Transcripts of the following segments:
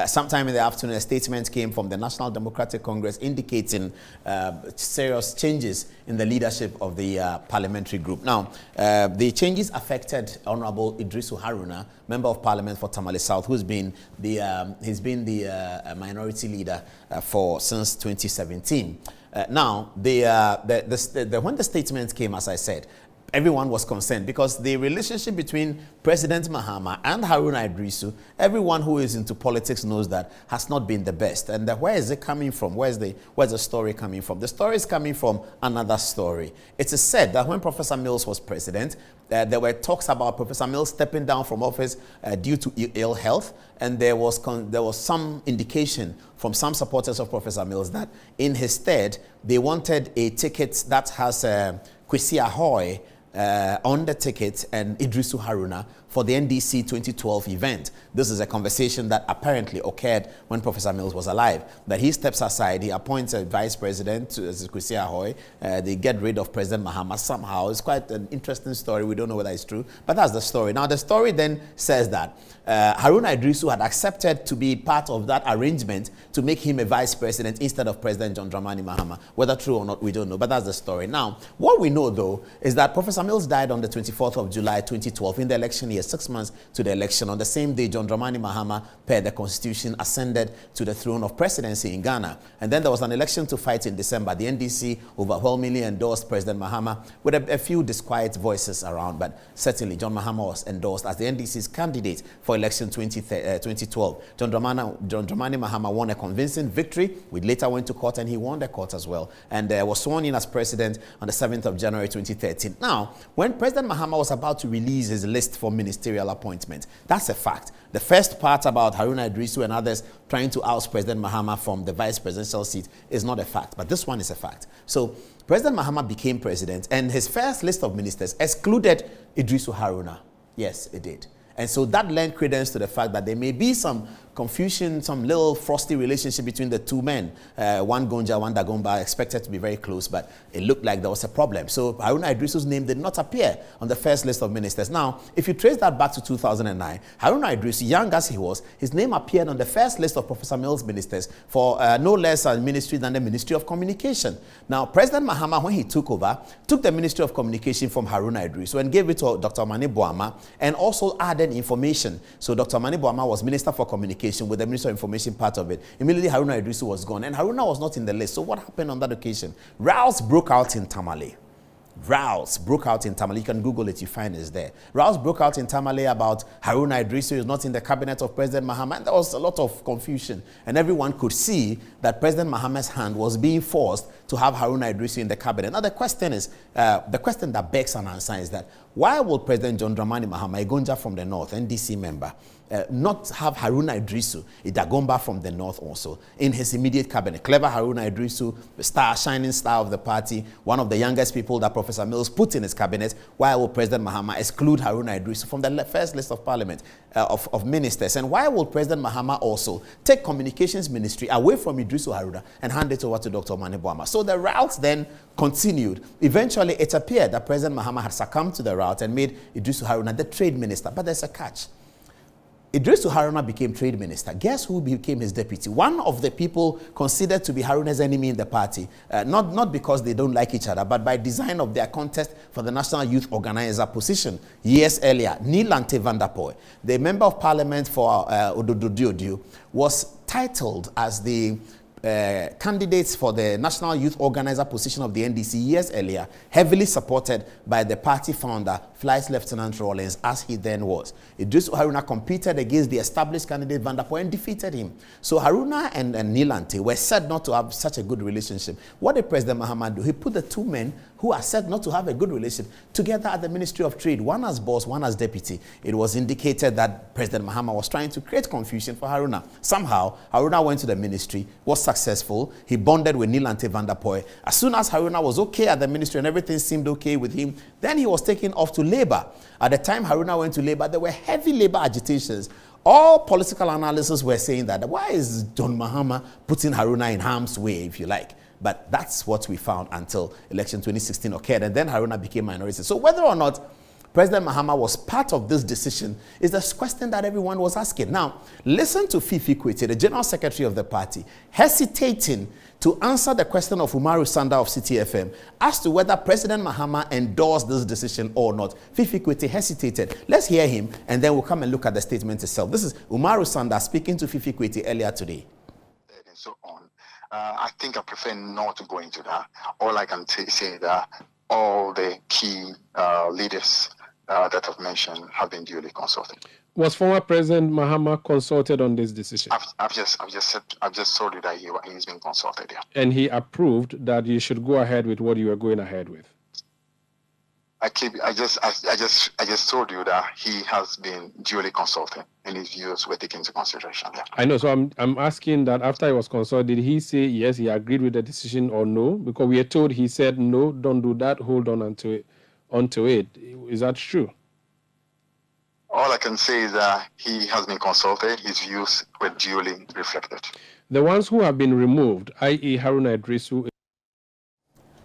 Sometime in the afternoon, a statement came from the National Democratic Congress indicating serious changes in the leadership of the parliamentary group. Now, the changes affected Honorable Iddrisu Haruna, Member of Parliament for Tamale South, who's been the minority leader since 2017. Now, when the statement came, as I said, everyone was concerned because the relationship between President Mahama and Haruna Iddrisu, everyone who is into politics knows that has not been the best. And where is it coming from? Where's the story coming from? The story is coming from another story. It is said that when Professor Mills was president, there were talks about Professor Mills stepping down from office due to ill health, and there was some indication from some supporters of Professor Mills that in his stead, they wanted a ticket that has Kwesi Ahoy on the ticket and Iddrisu Haruna for the NDC 2012 event. This is a conversation that apparently occurred when Professor Mills was alive. That he steps aside, he appoints a vice president, Kwesi Ahoy. They get rid of President Mahama somehow. It's quite an interesting story. We don't know whether it's true, but that's the story. Now, the story then says that Haruna Iddrisu had accepted to be part of that arrangement to make him a vice president instead of President John Dramani Mahama. Whether true or not, we don't know, but that's the story. Now, what we know, though, is that Professor Mills died on the 24th of July, 2012, in the election year, 6 months to the election. On the same day, John Dramani Mahama, per the constitution, ascended to the throne of presidency in Ghana. And then there was an election to fight in December. The NDC overwhelmingly endorsed President Mahama with a few disquiet voices around, but certainly John Mahama was endorsed as the NDC's candidate for election 2012. John Dramani Mahama won a convincing victory. We later went to court and he won the court as well, and was sworn in as president on the 7th of January 2013. Now, when President Mahama was about to release his list for ministerial appointment, that's a fact. The first part about Haruna Iddrisu and others trying to oust President Mahama from the vice presidential seat is not a fact, but this one is a fact. So President Mahama became president, and his first list of ministers excluded Iddrisu Haruna. Yes, it did. And so that lent credence to the fact that there may be some confusion, some little frosty relationship between the two men. One Gonja, one Dagomba, expected to be very close, but it looked like there was a problem. So Haruna Iddrisu's name did not appear on the first list of ministers. Now, if you trace that back to 2009, Haruna Iddrisu, young as he was, his name appeared on the first list of Professor Mills ministers for no less a ministry than the Ministry of Communication. Now, President Mahama, when he took over, took the Ministry of Communication from Haruna Iddrisu and gave it to Dr. Mani Boama, and also added information. So Dr. Mani Boama was Minister for Communication with the Minister of Information part of it. Immediately, Haruna Iddrisu was gone, and Haruna was not in the list. So what happened on that occasion? Rows broke out in Tamale. Rows broke out in Tamale. You can Google it, you find it's there. Rows broke out in Tamale about Haruna Iddrisu is not in the cabinet of President Mahama, and there was a lot of confusion. And everyone could see that President Mahama's hand was being forced to have Haruna Iddrisu in the cabinet. Now the question is, the question that begs an answer is that why will President John Dramani Mahama, a Gonja from the north, NDC member, not have Haruna Iddrisu, a Dagomba from the north also, in his immediate cabinet? Clever Haruna Iddrisu, the shining star of the party, one of the youngest people that Professor Mills put in his cabinet. Why will President Mahama exclude Haruna Iddrisu from the first list of parliament, of ministers? And why will President Mahama also take communications ministry away from Iddrisu Haruna and hand it over to Dr. Mani Boama? So the route then continued. Eventually, it appeared that President Mahama had succumbed to the route and made Iddrisu Haruna the trade minister. But there's a catch. Iddrisu Haruna became trade minister. Guess who became his deputy? One of the people considered to be Haruna's enemy in the party. Not because they don't like each other, but by design of their contest for the National Youth Organizer position years earlier. Nilante Vanderpoel, the member of parliament for Ododo, was titled as the candidates for the National Youth Organizer position of the NDC years earlier, heavily supported by the party founder, Flight Lieutenant Rawlings, as he then was. Iddrisu Haruna competed against the established candidate Vanderpoel and defeated him. So Haruna and Nilante were said not to have such a good relationship. What did President Mahama do? He put the two men who are said not to have a good relationship together at the Ministry of Trade, one as boss, one as deputy. It was indicated that President Mahama was trying to create confusion for Haruna. Somehow, Haruna went to the ministry, was successful. He bonded with Nilante Vanderpoel. As soon as Haruna was okay at the ministry and everything seemed okay with him, then he was taken off to labor. At the time Haruna went to labor, there were heavy labor agitations. All political analysts were saying that, why is John Mahama putting Haruna in harm's way, if you like? But that's what we found until election 2016 occurred, and then Haruna became minority. So whether or not President Mahama was part of this decision is the question that everyone was asking. Now, listen to Fifi Kwetey, the General Secretary of the party, hesitating to answer the question of Umaru Sanda of City FM as to whether President Mahama endorsed this decision or not. Fifi Kwetey hesitated. Let's hear him, and then we'll come and look at the statement itself. This is Umaru Sanda speaking to Fifi Kwetey earlier today. And so on. I think I prefer not to go into that. All I can say that all the key leaders that I've mentioned have been duly consulted. Was former President Mahama consulted on this decision? I've just told you that he's been consulted. Yeah. And he approved that you should go ahead with what you are going ahead with. I just told you that he has been duly consulted and his views were taken into consideration. Yeah. I know. So I'm asking that after he was consulted, did he say yes, he agreed with the decision, or no? Because we are told he said no, don't do that, hold on onto it. Is that true? All I can say is that he has been consulted. His views were duly reflected. The ones who have been removed, i.e. Haruna Iddrisu.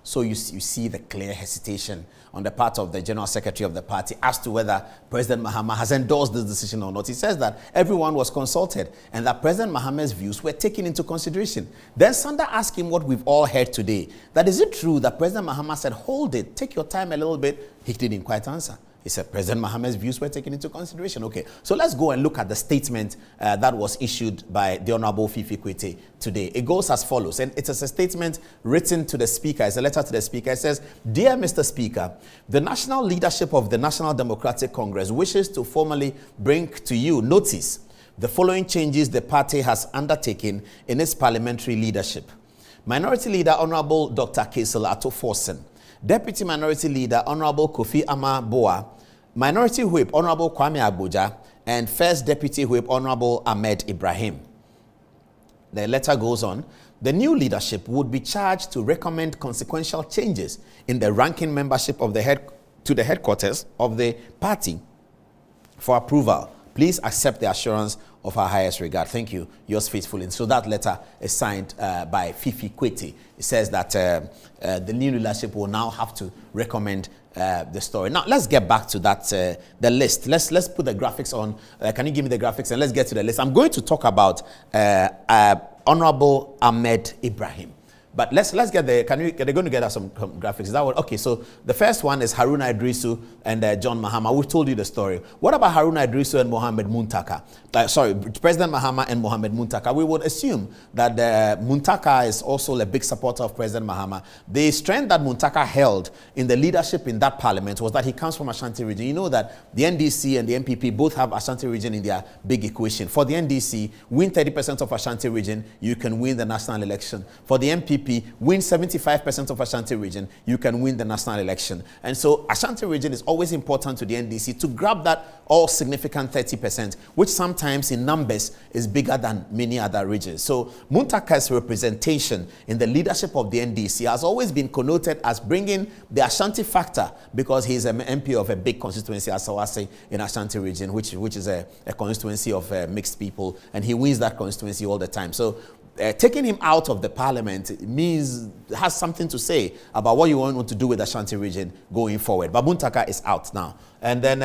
So you see the clear hesitation on the part of the General Secretary of the party as to whether President Mahama has endorsed this decision or not. He says that everyone was consulted and that President Mahama's views were taken into consideration. Then Sanda asked him what we've all heard today, that is it true that President Mahama said, hold it, take your time a little bit? He didn't quite answer. He said President Mahama's views were taken into consideration. Okay, so let's go and look at the statement that was issued by the Honorable Fifi Kwetey today. It goes as follows, and it is a statement written to the Speaker. It's a letter to the Speaker. It says, Dear Mr. Speaker, the national leadership of the National Democratic Congress wishes to formally bring to you notice the following changes the party has undertaken in its parliamentary leadership. Minority Leader Honorable Dr. Kaisel Ato-Forson, Deputy Minority Leader Honorable Kofi Ama-Boa, Minority Whip Honorable Kwame Abuja, and First Deputy Whip Honorable Ahmed Ibrahim. The letter goes on. The new leadership would be charged to recommend consequential changes in the ranking membership of the headquarters of the party for approval. Please accept the assurance of our highest regard. Thank you. Yours faithfully. So that letter is signed by Fifi Kwetey. It says that the new leadership will now have to recommend the story. Now, let's get back to that, the list. Let's put the graphics on. Can you give me the graphics? And let's get to the list. I'm going to talk about Honorable Ahmed Ibrahim. But let's get the, they're going to get us some graphics. Is that what? Okay, so the first one is Haruna Iddrisu and John Mahama. We've told you the story. What about Haruna Iddrisu and Mohamed Muntaka? President Mahama and Mohamed Muntaka. We would assume that Muntaka is also a big supporter of President Mahama. The strength that Muntaka held in the leadership in that parliament was that he comes from Ashanti region. You know that the NDC and the MPP both have Ashanti region in their big equation. For the NDC, win 30% of Ashanti region, you can win the national election. For the MPP, win 75% of Ashanti region, you can win the national election. And so Ashanti region is always important to the NDC to grab that all significant 30%, which sometimes in numbers is bigger than many other regions. So Muntaka's representation in the leadership of the NDC has always been connoted as bringing the Ashanti factor because he's an MP of a big constituency, as I say, in Ashanti region, which is a constituency of mixed people, and he wins that constituency all the time. So taking him out of the parliament has something to say about what you want to do with the Ashanti region going forward. But Muntaka is out now. And then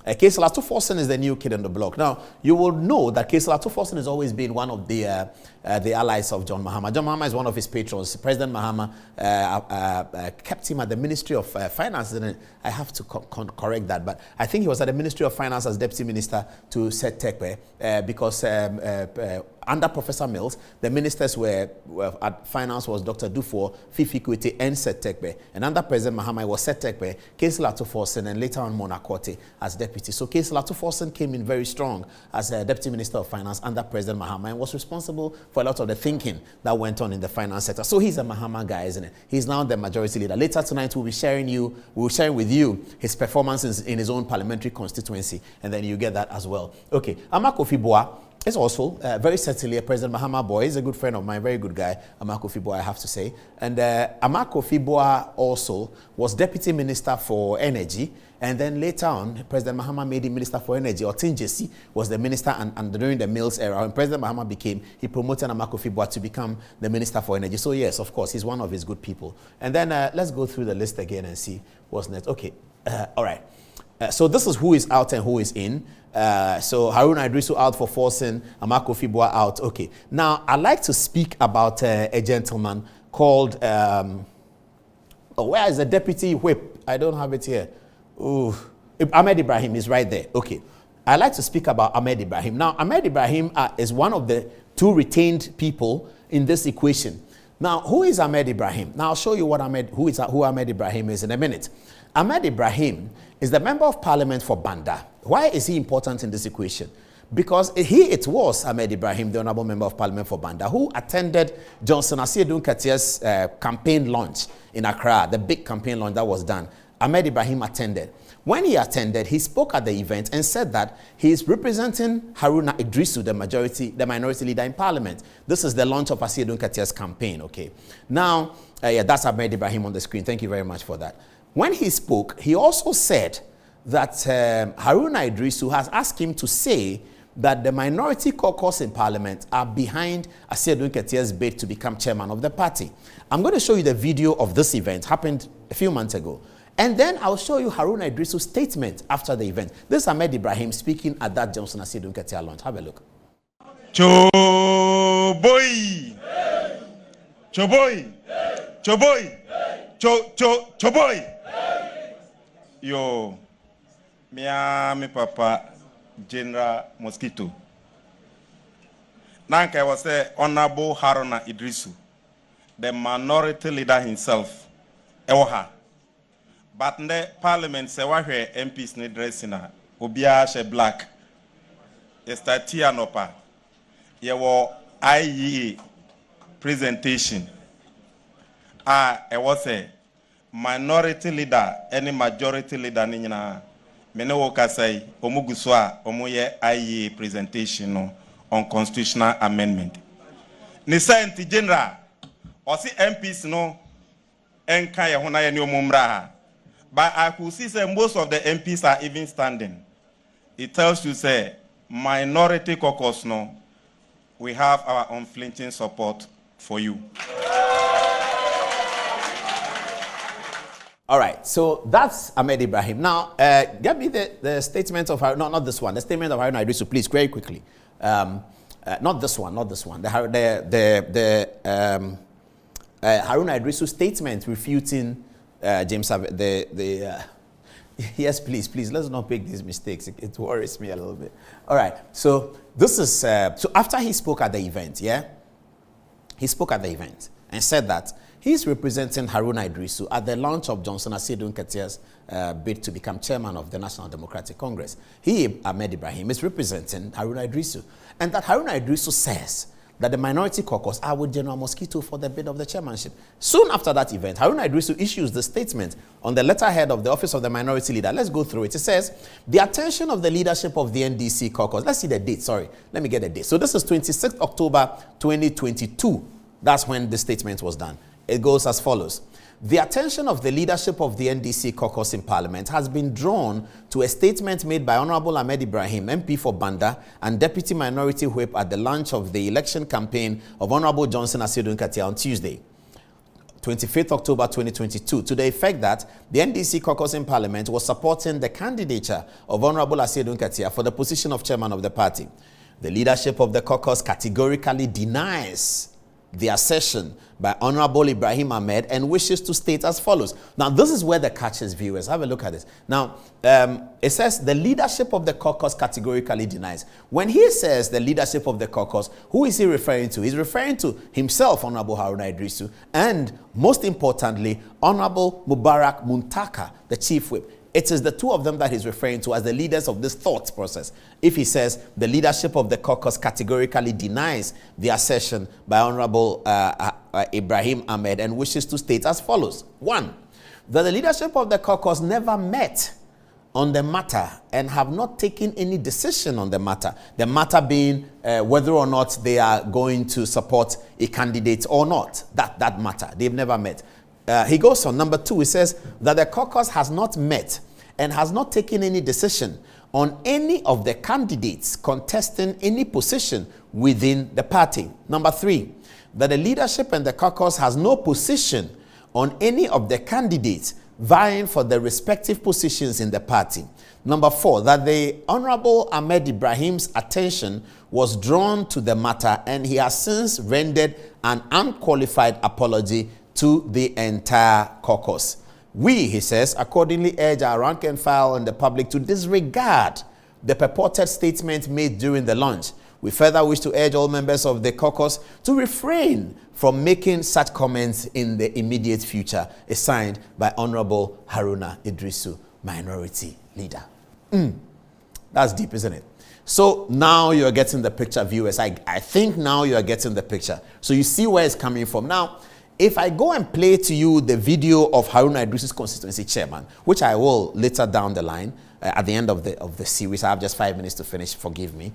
Kaisel Ato-Forson is the new kid on the block. Now, you will know that Kaisel Ato-Forson has always been one of the allies of John Mahama. John Mahama is one of his patrons. President Mahama kept him at the Ministry of Finance. And I have to correct that, but I think he was at the Ministry of Finance as Deputy Minister to Seth Terkper because under Professor Mills, the ministers were at Finance was Dr. Dufour, Fifi Kwetey, and Seth Terkper. And under President Mahama, it was Seth Terkper, Kaisel Ato-Forson, and later on Mona Kwetey as deputy. So Kaisel Ato-Forson came in very strong as Deputy Minister of Finance under President Mahama and was responsible for a lot of the thinking that went on in the finance sector. So he's a Mahama guy, isn't it? He's now the majority leader. Later tonight, we'll be sharing with you his performances in his own parliamentary constituency, and then you get that as well. Okay, Kofi Boa is also very certainly a President Mahama boy. He's a good friend of mine, very good guy, Kofi Boa, I have to say. And Kofi Boa also was Deputy Minister for Energy, and then later on, President Mahama made him Minister for Energy. Otin Jesse was the minister, and during the Mills era, when President Mahama he promoted Kofi Boa to become the Minister for Energy. So yes, of course, he's one of his good people. And then let's go through the list again and see what's next. Okay, all right. So this is who is out and who is in. So Haruna Iddrisu out for forcing, Amako Fibua out. Okay. Now, I'd like to speak about a gentleman called, where is the deputy whip? I don't have it here. Ooh. Ahmed Ibrahim is right there. Okay. I'd like to speak about Ahmed Ibrahim. Now, Ahmed Ibrahim is one of the two retained people in this equation. Now, who is Ahmed Ibrahim? Now, I'll show you who Ahmed Ibrahim is in a minute. Ahmed Ibrahim is the member of parliament for Banda. Why is he important in this equation? Because it was Ahmed Ibrahim, the honorable member of parliament for Banda, who attended Johnson Asiedu Nketiah's campaign launch in Accra, the big campaign launch that was done. Ahmed Ibrahim attended. When he attended, he spoke at the event and said that he is representing Haruna Iddrisu, the minority leader in parliament. This is the launch of Asiedu Nketiah's campaign, okay? Now, that's Ahmed Ibrahim on the screen. Thank you very much for that. When he spoke, he also said that Haruna Iddrisu has asked him to say that the minority caucus in parliament are behind Asiedu Nketiah's bid to become chairman of the party. I'm going to show you the video of this event, happened a few months ago. And then I'll show you Haruna Iddrisu's statement after the event. This is Ahmed Ibrahim speaking at that Johnson Asiedu Nketiah launch. Have a look. Choboy! Choboy! Choboy! Choboy! Yo, me papa, General Mosquito. Nanka was the Honorable Haruna Iddrisu, the minority leader himself, Ewoha. But in the parliament, se wahwe MPs ne dressing na obia she black. Estati anopa. Yewo IEA presentation. E was a minority leader, any majority leader ni nyina. Mene wo kasai omuguso a omoye IEA presentation no on constitutional amendment. Ni science general osi MPs no enka ye hona ye ni omumra. But I could see say most of the MPs are even standing. It tells you, say, minority caucus, no, we have our unflinching support for you. All right, so that's Ahmed Ibrahim. Now, get me the statement of Haruna, not this one, the statement of Haruna Iddrisu, please, very quickly. Not this one. The Haruna Iddrisu statement refuting James, yes, please, let's not make these mistakes. It worries me a little bit. All right, so this is, so after he spoke at the event, he spoke at the event and said that he's representing Haruna Iddrisu at the launch of Johnson Asiedu Nketiah's bid to become chairman of the National Democratic Congress. He, Ahmed Ibrahim, is representing Haruna Iddrisu, and that Haruna Iddrisu says that the minority caucus are with General Mosquito for the bid of the chairmanship. Soon after that event, Haruna Iddrisu issues the statement on the letterhead of the Office of the Minority Leader. Let's go through it. It says, the attention of the leadership of the NDC caucus. Let's see the date. Sorry, let me get the date. So this is 26th October 2022. That's when the statement was done. It goes as follows. The attention of the leadership of the NDC caucus in Parliament has been drawn to a statement made by Honorable Ahmed Ibrahim, MP for Banda, and Deputy Minority Whip at the launch of the election campaign of Honorable Johnson Asiedu Nketiah on Tuesday, 25th October 2022, to the effect that the NDC caucus in Parliament was supporting the candidature of Honorable Asiedu Nketiah for the position of chairman of the party. The leadership of the caucus categorically denies the assertion by Honorable Ibrahim Ahmed and wishes to state as follows. Now, this is where the catch is, viewers. Have a look at this. Now, it says the leadership of the caucus categorically denies. When he says the leadership of the caucus, who is he referring to? He's referring to himself, Honorable Haruna Iddrisu, and most importantly, Honorable Mubarak Muntaka, the chief whip. It is the two of them that he's referring to as the leaders of this thought process. If he says the leadership of the caucus categorically denies the assertion by Honorable Ibrahim Ahmed and wishes to state as follows. 1, that the leadership of the caucus never met on the matter and have not taken any decision on the matter. The matter being whether or not they are going to support a candidate or not. That matter. They've never met. He goes on. Number 2, he says that the caucus has not met and has not taken any decision on any of the candidates contesting any position within the party. Number 3, that the leadership and the caucus has no position on any of the candidates vying for the respective positions in the party. Number 4, that the Honorable Ahmed Ibrahim's attention was drawn to the matter and he has since rendered an unqualified apology to the entire caucus. We, he says, accordingly urge our rank and file and the public to disregard the purported statement made during the launch. We further wish to urge all members of the caucus to refrain from making such comments in the immediate future. Is signed by Honorable Haruna Iddrisu, Minority Leader. That's deep, isn't it? So now you're getting the picture, viewers. I think now you're getting the picture. So you see where it's coming from. Now, if I go and play to you the video of Haruna Iddrisu's constituency chairman, which I will later down the line, at the end of the series, I have just 5 minutes to finish, forgive me,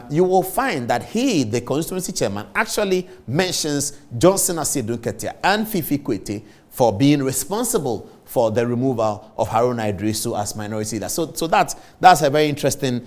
you will find that he, the constituency chairman, actually mentions Johnson Adom-Otchere and Fifi Kwetey for being responsible for the removal of Haruna Iddrisu as minority leader. So that's a very interesting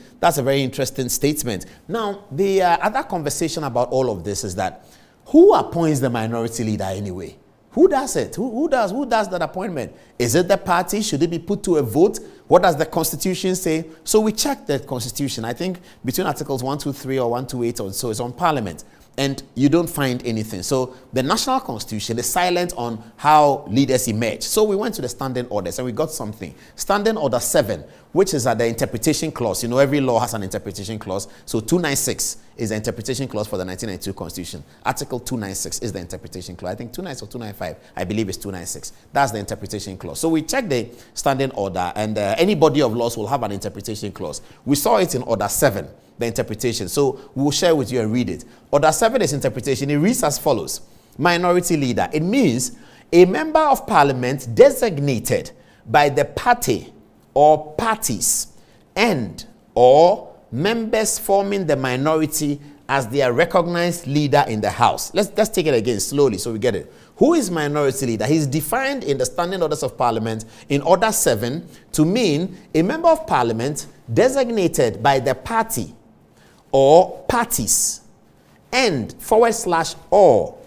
statement. Now, the other conversation about all of this is that who appoints the minority leader anyway? Who does it? Who does that appointment? Is it the party? Should it be put to a vote? What does the Constitution say? So we checked the Constitution. I think between Articles 123 or 128 or so, it's on Parliament. And you don't find anything. So the National Constitution is silent on how leaders emerge. So we went to the standing orders and we got something. Standing Order 7, which is at the interpretation clause. You know, every law has an interpretation clause. So 296 is the interpretation clause for the 1992 Constitution. Article 296 is the interpretation clause. I think 296 or 295, I believe it's 296. That's the interpretation clause. So we checked the standing order, and any body of laws will have an interpretation clause. We saw it in Order 7. The interpretation. So we'll share with you and read it. Order 7 is interpretation. It reads as follows. Minority leader. It means a member of parliament designated by the party or parties and or members forming the minority as their recognized leader in the house. Let's take it again slowly so we get it. Who is minority leader? He's defined in the standing orders of parliament in Order 7 to mean a member of parliament designated by the party or parties and / or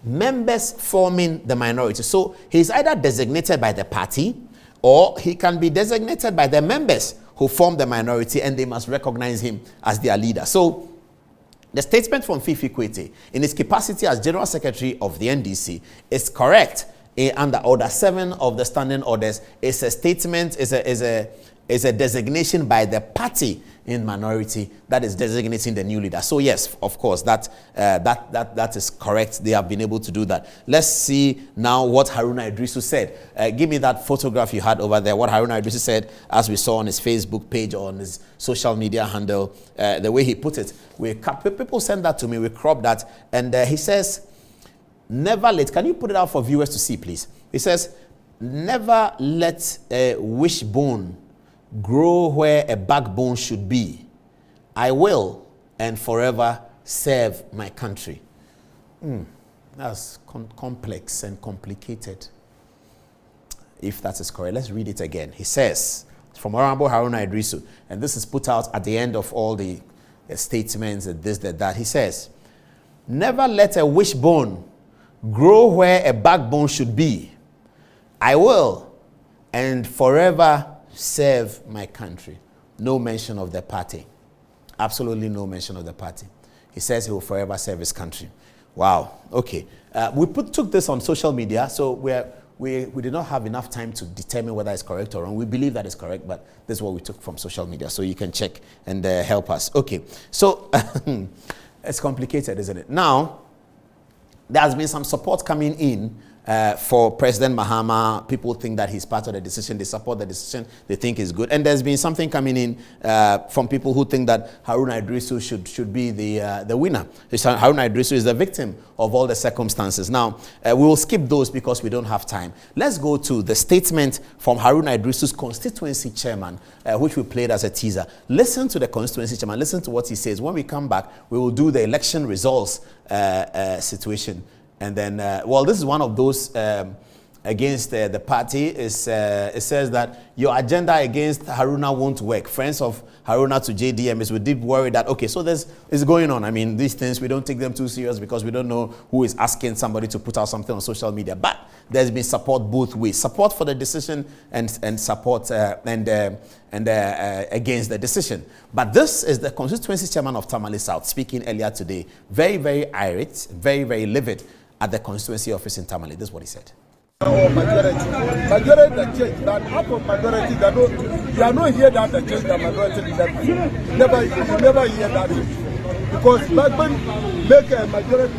members forming the minority. So he's either designated by the party or he can be designated by the members who form the minority and they must recognize him as their leader. So the statement from Fifi Kwetey in his capacity as General Secretary of the NDC is correct under Order 7 of the Standing Orders. It's a statement, is a designation by the party in minority that is designating the new leader. So yes, of course, that is correct. They have been able to do that. Let's see now what Haruna Iddrisu said. Give me that photograph you had over there. What Haruna Iddrisu said, as we saw on his Facebook page or on his social media handle, the way he put it. People send that to me. We crop that, and he says, "Never let." Can you put it out for viewers to see, please? He says, "Never let a wishbone grow where a backbone should be. I will and forever serve my country." That's complex and complicated, if that is correct. Let's read it again. He says, from Honorable Haruna Iddrisu, and this is put out at the end of all the statements and this, that. He says, "Never let a wishbone grow where a backbone should be. I will and forever serve my country." No mention of the party. Absolutely no mention of the party. He says he will forever serve his country. Wow. Okay. We took this on social media, so we did not have enough time to determine whether it's correct or wrong. We believe that it's correct, but this is what we took from social media, so you can check and help us. Okay. So it's complicated, isn't it? Now, there has been some support coming in for President Mahama. People think that he's part of the decision. They support the decision. They think it's good. And there's been something coming in from people who think that Haruna Iddrisu should be the winner. Haruna Iddrisu is the victim of all the circumstances. Now, we will skip those because we don't have time. Let's go to the statement from Haruna Iddrisu's constituency chairman, which we played as a teaser. Listen to the constituency chairman. Listen to what he says. When we come back, we will do the election results situation. And then, well, this is one of those against the party. It says that your agenda against Haruna won't work. Friends of Haruna to JDM is with deep worry that, okay, so it's going on. I mean, these things, we don't take them too serious because we don't know who is asking somebody to put out something on social media. But there's been support both ways. Support for the decision and support against the decision. But this is the constituency chairman of Tamale South speaking earlier today. Very, very irate, very, very livid at the constituency office in Tamale. This is what he said. Majority the change, but half of majority that you are not hear that the change the majority leader. You never hear that because Bagman make a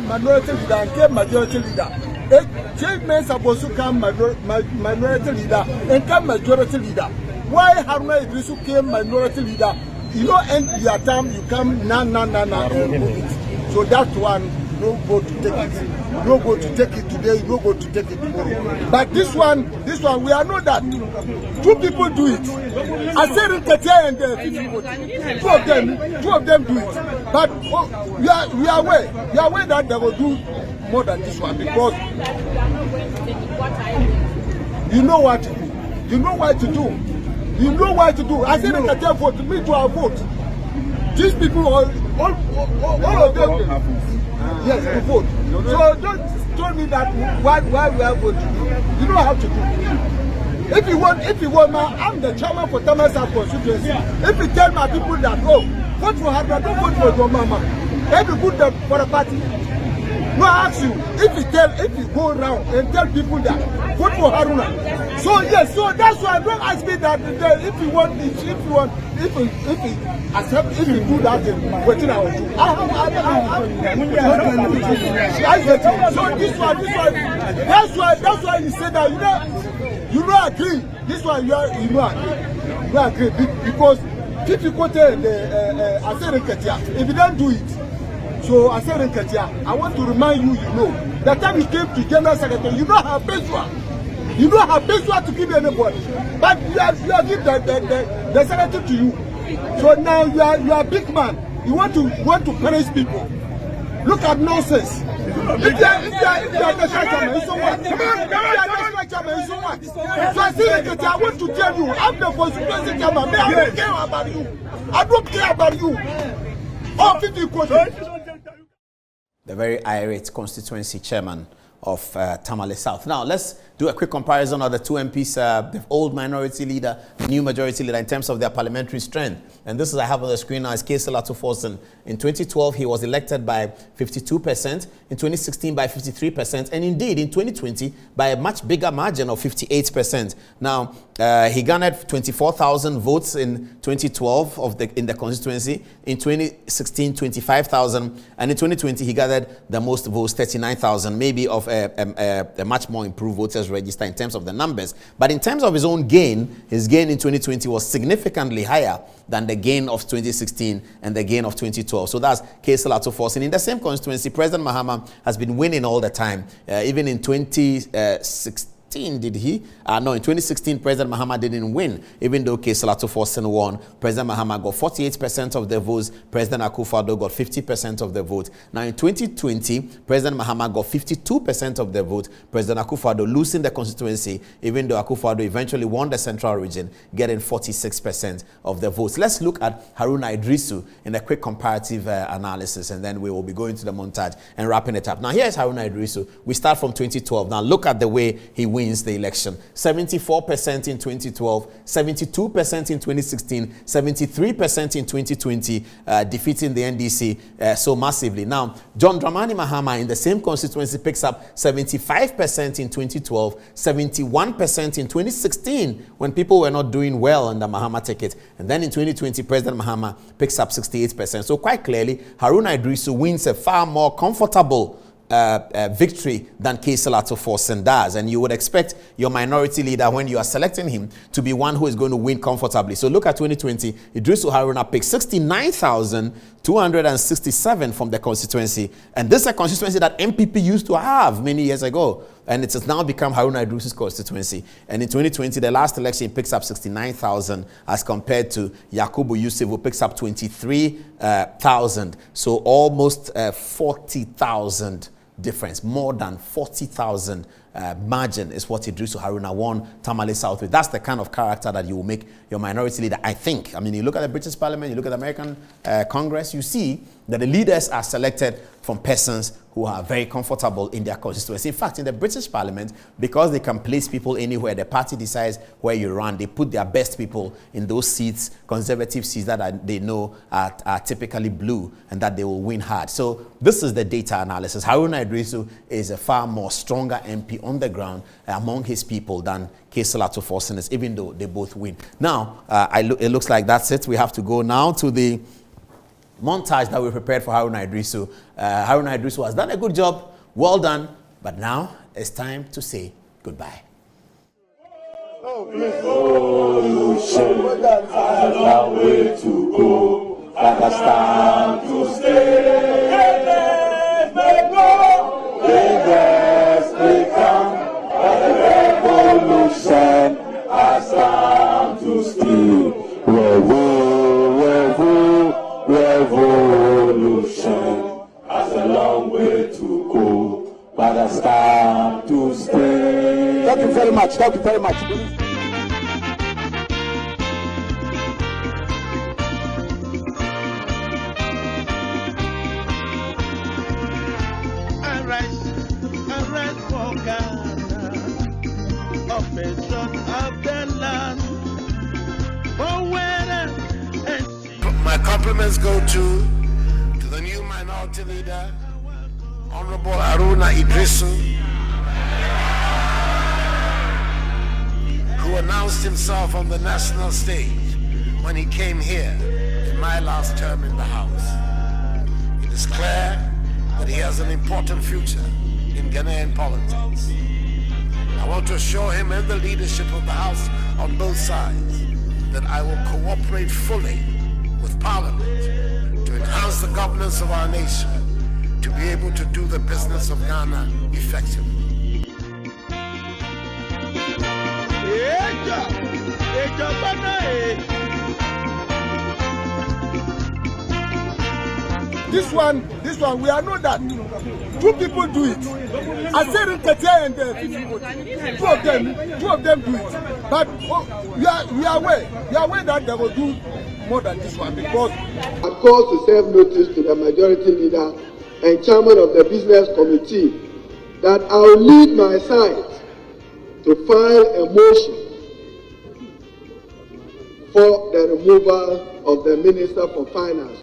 minority leader and came majority leader. A change man supposed to come minority leader and come majority leader. Why Haruna Iddrisu came minority leader? You know, end your time you come na. So that one. No go to take it. You don't go to take it today, you don't go to take it tomorrow. But this one, we are know that. Two people do it. I said Nketiah and Fifi Kwetey. Two of them do it. But we are aware that they will do more than this one because you know what to do. You know what to do. You know what to do. I said Nketiah vote, me to our vote. These people, all of them. Yes, to vote. So don't tell me that why we are voting. You know how to do. If you want, I'm the chairman for Tamale South constituency. If you tell my people that, oh, vote for Haruna, don't vote for your mama. If you put them for the party. No, I ask you, if you go around and tell people that, vote for Haruna. So yes, so that's why don't ask me that if you accept, if you do that, what I will do. I get it. So this one, that's why you say that you don't agree. This one you agree because Fifi Kwetey and Nketiah, if you don't do it. So I said Nketiah, I want to remind you, that time you came to General Secretary, you don't have Bezua. You don't have Bezua to give anybody. But you have given the secretary to you. So now you are a big man. You want to punish people. Look at nonsense. If you are the chairman, so what? If you are the chairman, so what? So I said Nketiah, I want to tell you, I'm the constituency chairman. I don't care about you. I don't care about you. Oh, Fifi Kwetey. The very irate constituency chairman of Tamale South. Now, let's do a quick comparison of the two MPs, the old minority leader, the new majority leader, in terms of their parliamentary strength. And this is I have on the screen now is Kesela Forson. In 2012, he was elected by 52%, in 2016 by 53%, and indeed in 2020 by a much bigger margin of 58%. Now, he garnered 24,000 votes in 2012 in the constituency. In 2016, 25,000, and in 2020 he gathered the most votes, 39,000, maybe of a much more improved voters register in terms of the numbers. But in terms of his own gain, his gain in 2020 was significantly higher than the gain of 2016 and the gain of 2012. So that's Kesela Forson. In the same constituency, President Mahama has been winning all the time. Even in 2016, did he? No, in 2016, President Mahama didn't win, even though Kesela Forson won. President Mahama got 48% of the votes. President Akufo-Addo got 50% of the vote. Now, in 2020, President Mahama got 52% of the vote. President Akufo-Addo losing the constituency, even though Akufo-Addo eventually won the central region, getting 46% of the votes. Let's look at Haruna Iddrisu in a quick comparative analysis, and then we will be going to the montage and wrapping it up. Now, here's Haruna Iddrisu. We start from 2012. Now, look at the way he wins the election. 74% in 2012, 72% in 2016, 73% in 2020, defeating the NDC so massively. Now, John Dramani Mahama in the same constituency picks up 75% in 2012, 71% in 2016 when people were not doing well on the Mahama ticket. And then in 2020, President Mahama picks up 68%. So quite clearly, Haruna Iddrisu wins a far more comfortable victory than Kesela Forson does. And you would expect your minority leader, when you are selecting him, to be one who is going to win comfortably. So look at 2020. Iddrisu Haruna picked 69,267 from the constituency. And this is a constituency that MPP used to have many years ago. And it has now become Haruna Iddrisu's constituency. And in 2020, the last election, he picks up 69,000 as compared to Yakubu Yusuf, who picks up 23,000. So almost 40,000 difference, more than 40,000 margin is what Iddrisu Haruna won Tamale South with. That's the kind of character that you will make your minority leader, I think. I mean, you look at the British Parliament, you look at the American Congress, you see that the leaders are selected from persons who are very comfortable in their constituency. In fact, in the British Parliament, because they can place people anywhere, the party decides where you run, they put their best people in those seats, conservative seats that they know are typically blue and that they will win hard. So this is the data analysis. Haruna Iddrisu is a far more stronger MP on the ground among his people than Keselato Forseners, even though they both win. Now, it looks like that's it. We have to go now to the montage that we prepared for Haruna Iddrisu. Haruna Iddrisu has done a good job. Well done. But now it's time to say goodbye. Way to go, Pakistan to stay. Leaders become a revolution. Pakistan to stay. Revolution has a long way to go, but I start to stay. Thank you very much. Thank you very much. Arise for Ghana, oppression of the land. My compliments go to the new minority leader, Honorable Haruna Iddrisu, who announced himself on the national stage when he came here in my last term in the House. It is clear that he has an important future in Ghanaian politics. I want to assure him and the leadership of the House on both sides that I will cooperate fully with Parliament to enhance the governance of our nation, to be able to do the business of Ghana effectively. This one, we are know that two people do it. I said Nketiah and Fifi Kwetey. Two of them do it. But we are aware that they will do more than this one, because I called to serve notice to the majority leader and chairman of the business committee that I will lead my side to file a motion for the removal of the Minister for Finance.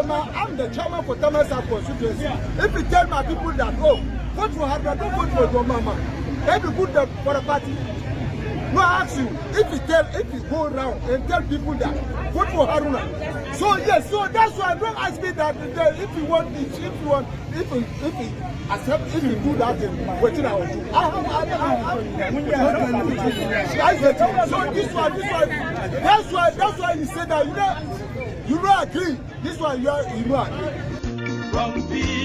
I'm the chairman for Tamale South constituency. If you tell my people that, oh, vote for Haruna, don't vote for your mama, then you put them for the party. No, I ask you, if you go around and tell people that, vote for Haruna. So yes, so that's why don't ask me that if you want this, if you accept, if you do that, then what I will do. So this one, that's why you say that, you know agree. This one, you know agree.